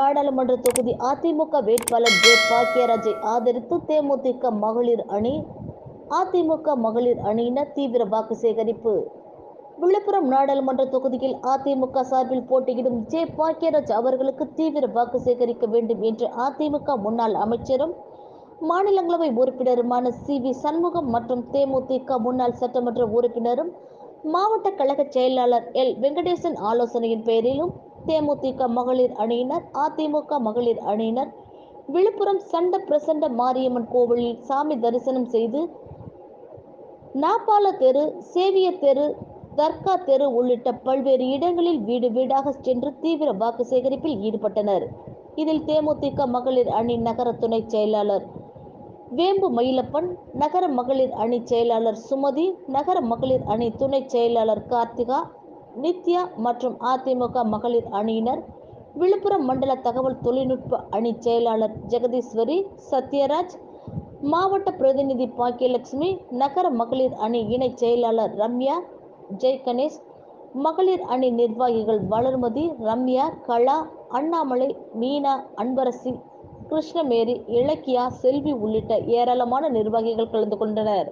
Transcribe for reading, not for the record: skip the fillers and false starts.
நாடாளுமன்ற தொகுதி அதிமுக வேட்பாளர் ஜே பாக்கியராஜை ஆதரித்து தேமுதிக மகளிர் அணி அதிமுக மகளிர் அணியினர் தீவிர வாக்கு சேகரிப்பு. விழுப்புரம் நாடாளுமன்ற தொகுதியில் அதிமுக சார்பில் போட்டியிடும் ஜே பாக்கியராஜ் அவர்களுக்கு தீவிர வாக்கு சேகரிக்க வேண்டும் என்று அதிமுக முன்னாள் அமைச்சரும் மாநிலங்களவை உறுப்பினருமான சி.வி. சண்முகம் மற்றும் தேமுதிக முன்னாள் சட்டமன்ற உறுப்பினரும் மாவட்ட கழக செயலாளர் எல். வெங்கடேசன் ஆலோசனையின் பேரிலும் தேமுதிக மகளிர் அணியினர் அதிமுக மகளிர் அணியினர் விழுப்புரம் சண்ட பிரசண்ட மாரியம்மன் கோவிலில் சாமி தரிசனம் செய்து நாப்பால தெரு, சேவியர் தெரு, தர்கா தெரு உள்ளிட்ட பல்வேறு இடங்களில் வீடு வீடாக சென்று தீவிர வாக்கு சேகரிப்பில் ஈடுபட்டனர். இதில் தேமுதிக மகளிர் அணி நகர துணை செயலாளர் வேம்பு மயிலப்பன், நகர மகளிர் அணி செயலாளர் சுமதி, நகர மகளிர் அணி துணை செயலாளர் கார்த்திகா, நித்யா மற்றும் அதிமுக மகளிர் அணியினர், விழுப்புரம் மண்டல தகவல் தொழில்நுட்ப அணி செயலாளர் ஜெகதீஸ்வரி, சத்யராஜ், மாவட்ட பிரதிநிதி பாக்கியலட்சுமி, நகர மகளிர் அணி இணை செயலாளர் ரம்யா, ஜெய் கணேஷ், மகளிர் அணி நிர்வாகிகள் வளர்மதி, ரம்யா, கலா, அண்ணாமலை, மீனா, அன்பரசி, கிருஷ்ணமேரி, இலக்கியா, செல்வி உள்ளிட்ட ஏராளமான நிர்வாகிகள் கலந்து கொண்டனர்.